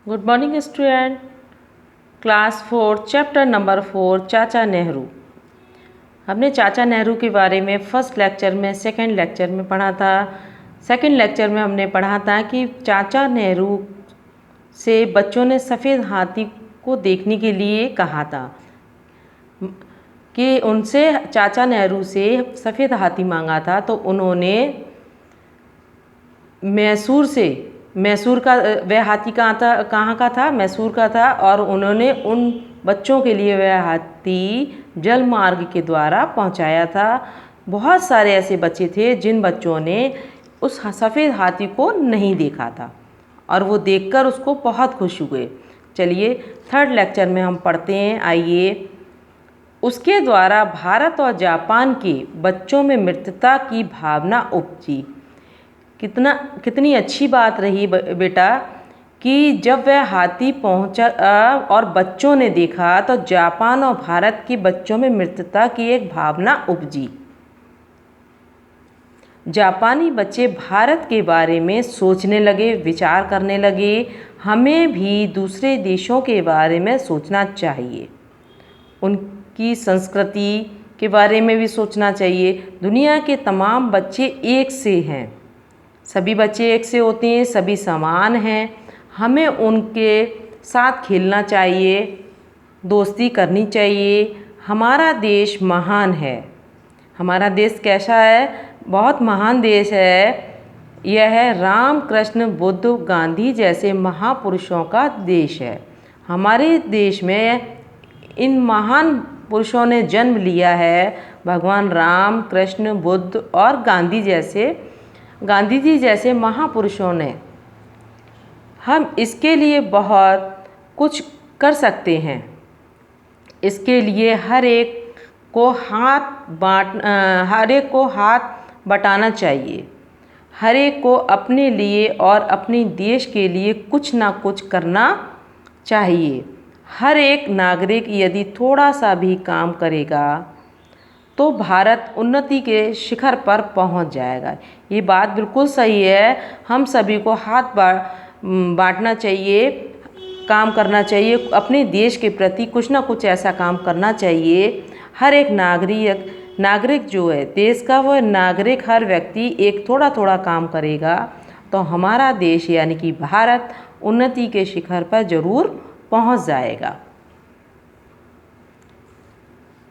Good morning student. Class 4 chapter number 4 चाचा नेहरू। हमने चाचा नेहरू के बारे में फर्स्ट लेक्चर में सेकंड लेक्चर में पढ़ा था। सेकंड लेक्चर में हमने पढ़ा था कि चाचा नेहरू से बच्चों ने सफ़ेद हाथी को देखने के लिए कहा था, कि उनसे चाचा नेहरू से सफ़ेद हाथी मांगा था। तो उन्होंने मैसूर का वह हाथी कहाँ का था? मैसूर का था। और उन्होंने उन बच्चों के लिए वह हाथी जल मार्ग के द्वारा पहुंचाया था। बहुत सारे ऐसे बच्चे थे जिन बच्चों ने उस सफ़ेद हाथी को नहीं देखा था और वो देखकर उसको बहुत खुश हुए। चलिए थर्ड लेक्चर में हम पढ़ते हैं। आइए। उसके द्वारा भारत और जापान के बच्चों में मित्रता की भावना उपजी। कितनी अच्छी बात रही बेटा कि जब वह हाथी पहुंचा और बच्चों ने देखा तो जापान और भारत के बच्चों में मित्रता की एक भावना उपजी। जापानी बच्चे भारत के बारे में सोचने लगे, विचार करने लगे। हमें भी दूसरे देशों के बारे में सोचना चाहिए, उनकी संस्कृति के बारे में भी सोचना चाहिए। दुनिया के तमाम बच्चे एक से हैं, सभी बच्चे एक से होते हैं, सभी समान हैं। हमें उनके साथ खेलना चाहिए, दोस्ती करनी चाहिए। हमारा देश महान है। हमारा देश कैसा है? बहुत महान देश है। यह राम, कृष्ण, बुद्ध, गांधी जैसे महापुरुषों का देश है। हमारे देश में इन महान पुरुषों ने जन्म लिया है। भगवान राम, कृष्ण, बुद्ध और गांधी जी जैसे महापुरुषों ने। हम इसके लिए बहुत कुछ कर सकते हैं। इसके लिए हर एक को हाथ बटाना चाहिए। हर एक को अपने लिए और अपने देश के लिए कुछ ना कुछ करना चाहिए। हर एक नागरिक यदि थोड़ा सा भी काम करेगा तो भारत उन्नति के शिखर पर पहुंच जाएगा। ये बात बिल्कुल सही है। हम सभी को हाथ बांटना चाहिए, काम करना चाहिए। अपने देश के प्रति कुछ ना कुछ ऐसा काम करना चाहिए। हर एक नागरिक जो है देश का, वह नागरिक, हर व्यक्ति एक थोड़ा थोड़ा काम करेगा तो हमारा देश यानी कि भारत उन्नति के शिखर पर जरूर पहुंच जाएगा।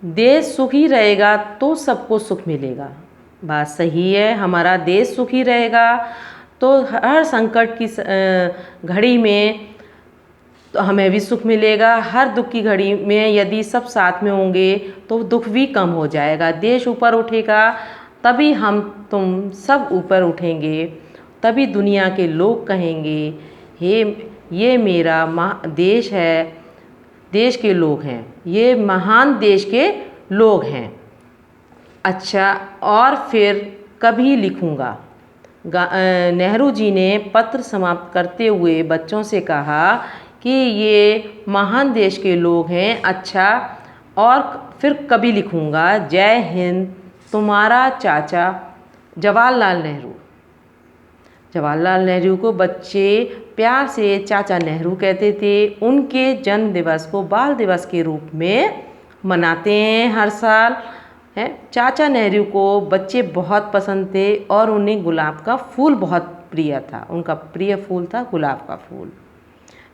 देश सुखी रहेगा तो सबको सुख मिलेगा। बात सही है। हमारा देश सुखी रहेगा तो हर संकट की घड़ी में तो हमें भी सुख मिलेगा। हर दुख की घड़ी में यदि सब साथ में होंगे तो दुख भी कम हो जाएगा। देश ऊपर उठेगा तभी हम तुम सब ऊपर उठेंगे। तभी दुनिया के लोग कहेंगे ये मेरा देश है, देश के लोग हैं, ये महान देश के लोग हैं। अच्छा, और फिर कभी लिखूँगा। नेहरू जी ने पत्र समाप्त करते हुए बच्चों से कहा कि ये महान देश के लोग हैं। अच्छा, और फिर कभी लिखूँगा। जय हिंद, तुम्हारा चाचा जवाहरलाल नेहरू। जवाहरलाल नेहरू को बच्चे प्यार से चाचा नेहरू कहते थे। उनके जन्म दिवस को बाल दिवस के रूप में मनाते हैं हर साल। चाचा नेहरू को बच्चे बहुत पसंद थे और उन्हें गुलाब का फूल बहुत प्रिय था। उनका प्रिय फूल था गुलाब का फूल।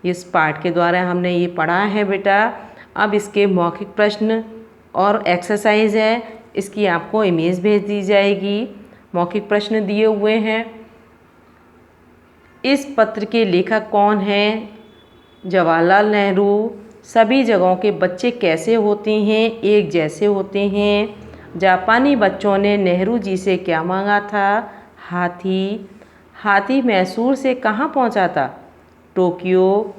इस पाठ के द्वारा हमने ये पढ़ा है बेटा। अब इसके मौखिक प्रश्न और एक्सरसाइज है, इसकी आपको इमेज भेज दी जाएगी। मौखिक प्रश्न दिए हुए हैं। इस पत्र के लेखक कौन हैं? जवाहरलाल नेहरू। सभी जगहों के बच्चे कैसे होते हैं? एक जैसे होते हैं। जापानी बच्चों ने नेहरू जी से क्या मांगा था? हाथी मैसूर से कहाँ पहुँचा था? टोक्यो।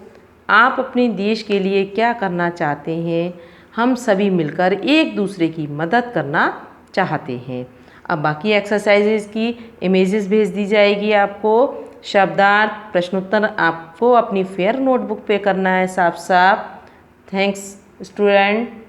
आप अपने देश के लिए क्या करना चाहते हैं? हम सभी मिलकर एक दूसरे की मदद करना चाहते हैं। अब बाकी एक्सरसाइजेज की इमेजेस भेज दी जाएगी आपको। शब्दार्थ, प्रश्नोत्तर आपको अपनी फेयर नोटबुक पे करना है साफ साफ। Thanks student.